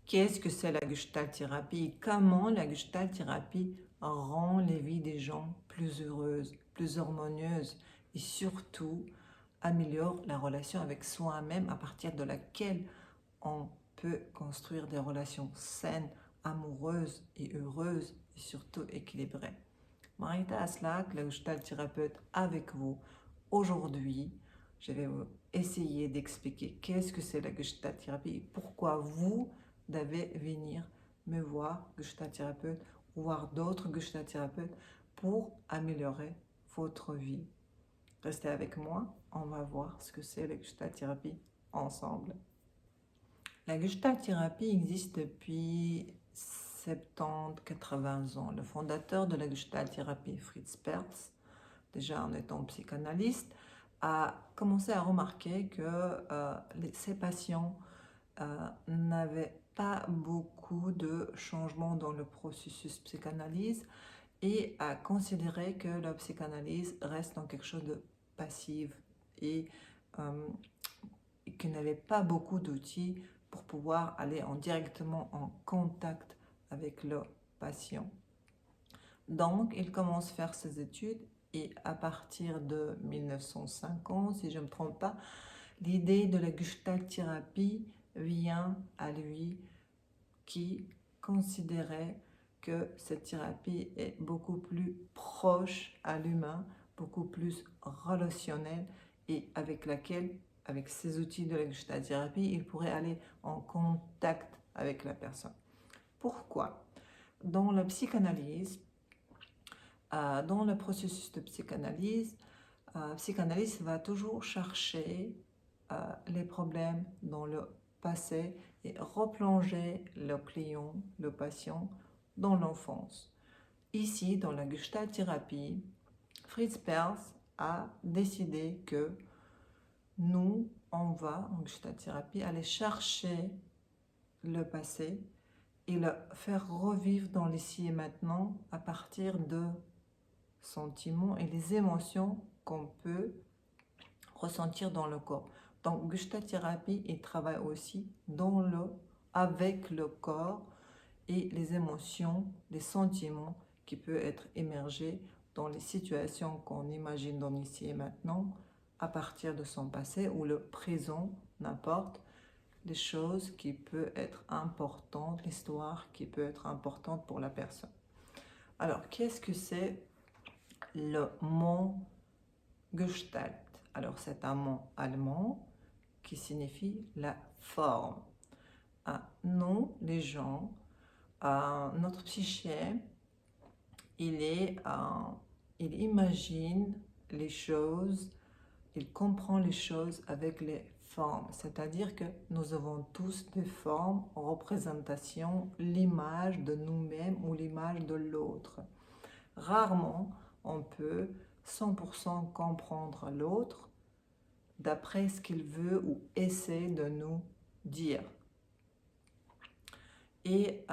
Qu'est-ce que c'est la Gestalt thérapie et comment la Gestalt thérapie rend les vies des gens plus heureuses, plus harmonieuses et surtout améliore la relation avec soi-même à partir de laquelle on peut construire des relations saines, amoureuses et heureuses et surtout équilibrées. Marita Aslak, la Gestalt thérapeute avec vous. Aujourd'hui, je vais essayer d'expliquer qu'est-ce que c'est la Gestalt thérapie et pourquoi vous devez venir me voir, Gestalt thérapeute, ou voir d'autres Gestalt thérapeutes pour améliorer votre vie. Restez avec moi, on va voir ce que c'est la Gestalt thérapie ensemble. La Gestalt thérapie existe depuis 70-80 ans. Le fondateur de la Gestalt thérapie, Fritz Perls, déjà en étant psychanalyste, a commencé à remarquer que ses patients n'avaient pas beaucoup de changements dans le processus psychanalyse et a considéré que la psychanalyse reste dans quelque chose de passif et qu'il n'avait pas beaucoup d'outils pour pouvoir aller directement en contact avec le patient. Donc, il commence à faire ses études et à partir de 1950, si je ne me trompe pas, l'idée de la Gestalt thérapie vient à lui qui considérait que cette thérapie est beaucoup plus proche à l'humain, beaucoup plus relationnelle et avec laquelle, avec ces outils de la Gestalt thérapie, il pourrait aller en contact avec la personne. Pourquoi? Dans la psychanalyse, dans le processus de psychanalyse, psychanalyste va toujours chercher les problèmes dans le passé et replonger le client, le patient, dans l'enfance. Ici, dans la Gestalt thérapie, Fritz Perls a décidé que nous, on va, en Gestalt thérapie, aller chercher le passé et le faire revivre dans l'ici et maintenant à partir de sentiments et les émotions qu'on peut ressentir dans le corps. Donc, Gestalt thérapie, il travaille aussi avec le corps et les émotions, les sentiments qui peuvent être émergés dans les situations qu'on imagine dans l'ici et maintenant à partir de son passé ou le présent, n'importe, les choses qui peuvent être importantes, l'histoire qui peut être importante pour la personne. Alors, qu'est-ce que c'est le mot Gestalt? Alors, c'est un mot allemand qui signifie la forme. Nous, les gens, notre psyché, il imagine les choses, il comprend les choses avec les formes. C'est-à-dire que nous avons tous des formes en représentation, l'image de nous-mêmes ou l'image de l'autre. Rarement, on peut 100% comprendre l'autre d'après ce qu'il veut ou essaie de nous dire. Et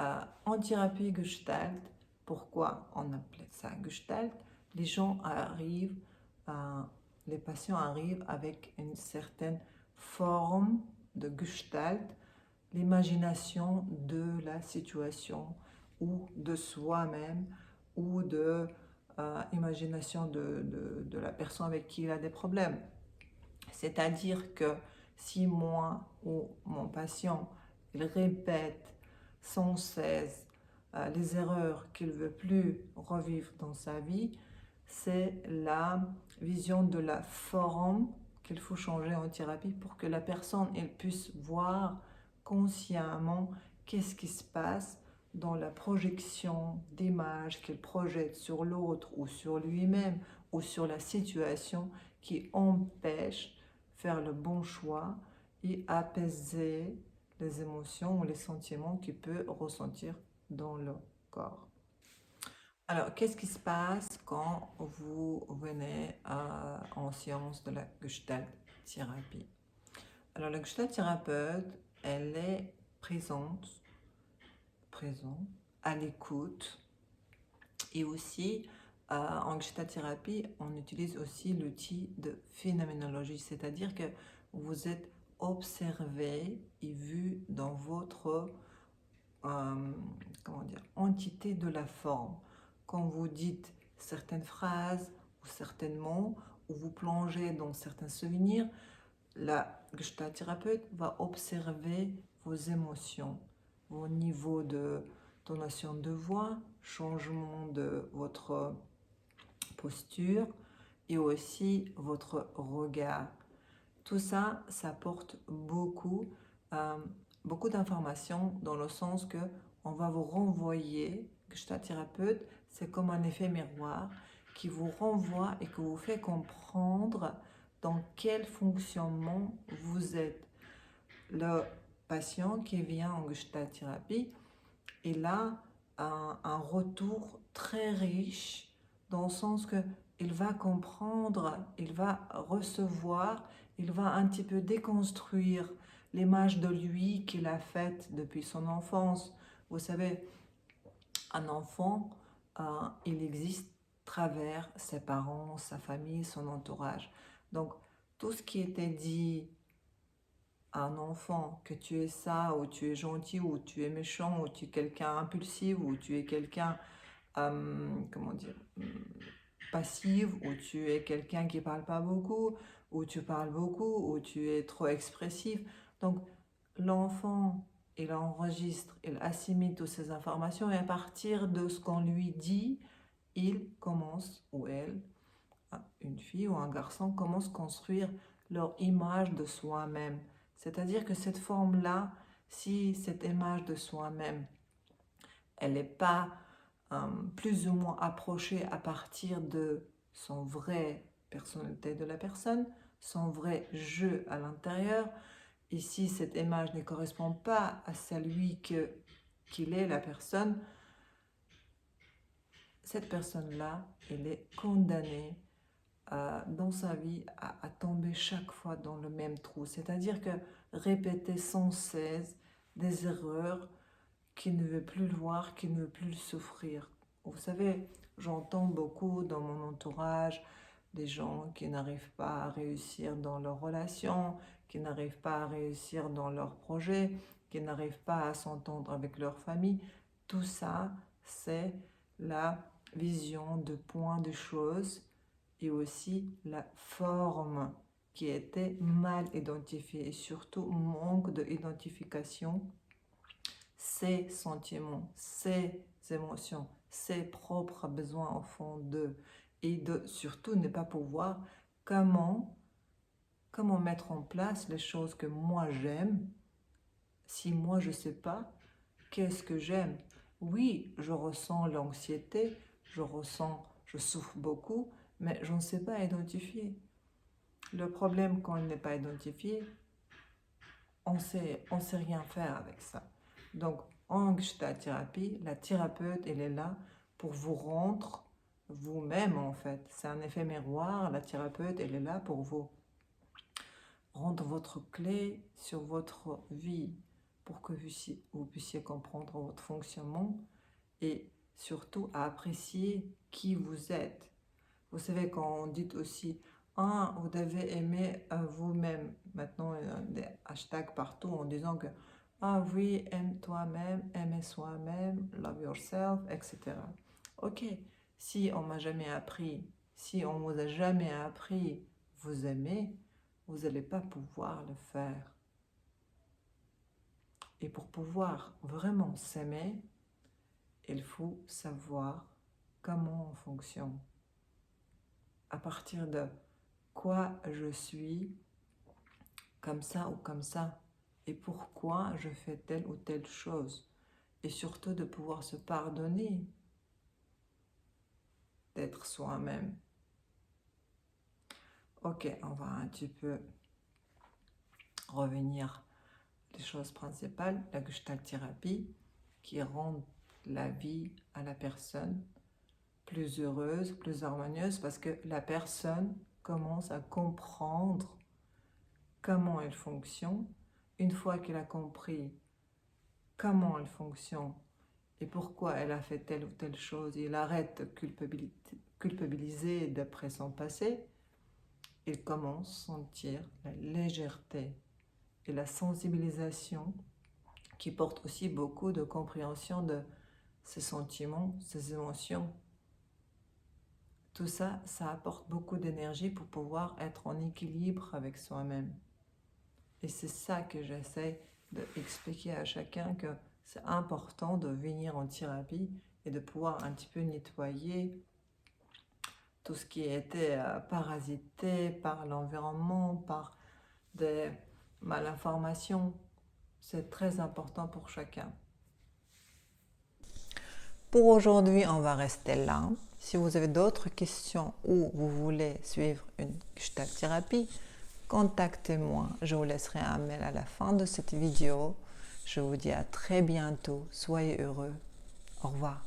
en thérapie Gestalt, pourquoi on appelait ça Gestalt? Les gens arrivent, les patients arrivent avec une certaine forme de Gestalt, l'imagination de la situation ou de soi-même ou de imagination de la personne avec qui il a des problèmes. C'est-à-dire que si moi ou mon patient, il répète sans cesse les erreurs qu'il ne veut plus revivre dans sa vie, c'est la vision de la forme qu'il faut changer en thérapie pour que la personne elle puisse voir consciemment qu'est-ce qui se passe dans la projection d'images qu'il projette sur l'autre ou sur lui-même ou sur la situation qui empêche faire le bon choix et apaiser les émotions ou les sentiments qu'il peut ressentir dans le corps. Alors, qu'est-ce qui se passe quand vous venez en séance de la Gestalt thérapie? Alors, la Gestalt thérapeute, elle est présente, à l'écoute et aussi en Gestalt thérapie, on utilise aussi l'outil de phénoménologie, c'est-à-dire que vous êtes observé et vu dans votre comment dire, entité de la forme. Quand vous dites certaines phrases ou certains mots, ou vous plongez dans certains souvenirs, la gestalt thérapeute va observer vos émotions, vos niveaux de tonation de voix, changement de votre posture et aussi votre regard. Tout ça, ça porte euh, beaucoup d'informations dans le sens que on va vous renvoyer, Gestalt thérapeute, c'est comme un effet miroir qui vous renvoie et qui vous fait comprendre dans quel fonctionnement vous êtes. Le patient qui vient en Gestalt thérapie, il a un retour très riche dans le sens que il va comprendre, il va recevoir, il va un petit peu déconstruire l'image de lui qu'il a faite depuis son enfance. Vous savez, un enfant, il existe à travers ses parents, sa famille, son entourage. Donc, tout ce qui était dit à un enfant, que tu es ça, ou tu es gentil, ou tu es méchant, ou tu es quelqu'un impulsif, ou tu es quelqu'un, comment dire, passif, ou tu es quelqu'un qui parle pas beaucoup, ou tu parles beaucoup, ou tu es trop expressif. Donc, l'enfant, il enregistre, il assimile toutes ces informations et à partir de ce qu'on lui dit, il commence, ou elle, une fille ou un garçon, commence à construire leur image de soi-même. C'est-à-dire que cette forme-là, si cette image de soi-même, elle n'est pas plus ou moins approchée à partir de son vrai personnalité de la personne, son vrai jeu à l'intérieur, et si cette image ne correspond pas à celui qu'il est, la personne, cette personne-là, elle est condamnée dans sa vie à tomber chaque fois dans le même trou. C'est-à-dire que répéter sans cesse des erreurs qu'il ne veut plus le voir, qu'il ne veut plus le souffrir. Vous savez, j'entends beaucoup dans mon entourage des gens qui n'arrivent pas à réussir dans leurs relations, qui n'arrivent pas à réussir dans leurs projets, qui n'arrivent pas à s'entendre avec leur famille. Tout ça, c'est la vision de point de choses et aussi la forme qui était mal identifiée et surtout manque d'identification, ses sentiments, ses émotions, ses propres besoins au fond d'eux et de surtout ne pas pouvoir comment mettre en place les choses que moi j'aime si moi je ne sais pas qu'est-ce que j'aime. Oui, je ressens l'anxiété, je souffre beaucoup, mais je ne sais pas identifier. Le problème quand il n'est pas identifié, on sait rien faire avec ça. Donc, en Gestalt thérapie, la thérapeute, elle est là pour vous rendre vous-même en fait. C'est un effet miroir, la thérapeute, elle est là pour vous rendre votre clé sur votre vie, pour que vous puissiez comprendre votre fonctionnement et surtout à apprécier qui vous êtes. Vous savez, quand on dit aussi ah, vous devez aimer vous-même. Maintenant, des hashtags partout en disant que ah oui, aime toi-même, aime soi-même, love yourself, etc. Ok, si on m'a jamais appris, si on vous a jamais appris vous aimer, vous n'allez pas pouvoir le faire. Et pour pouvoir vraiment s'aimer, il faut savoir comment on fonctionne. À partir de quoi je suis comme ça ou comme ça et pourquoi je fais telle ou telle chose et surtout de pouvoir se pardonner d'être soi-même. Ok, on va un petit peu revenir les choses principales, la Gestalt thérapie qui rend la vie à la personne plus heureuse, plus harmonieuse parce que la personne commence à comprendre comment elle fonctionne. Une fois qu'elle a compris comment elle fonctionne et pourquoi elle a fait telle ou telle chose, il arrête de culpabiliser d'après son passé, il commence à sentir la légèreté et la sensibilisation qui porte aussi beaucoup de compréhension de ses sentiments, ses émotions. Tout ça, ça apporte beaucoup d'énergie pour pouvoir être en équilibre avec soi-même. Et c'est ça que j'essaie d'expliquer à chacun, que c'est important de venir en thérapie et de pouvoir un petit peu nettoyer tout ce qui était parasité par l'environnement, par des malinformations. C'est très important pour chacun. Pour aujourd'hui, on va rester là. Si vous avez d'autres questions ou vous voulez suivre une Gestalt thérapie, contactez-moi. Je vous laisserai un mail à la fin de cette vidéo. Je vous dis à très bientôt. Soyez heureux. Au revoir.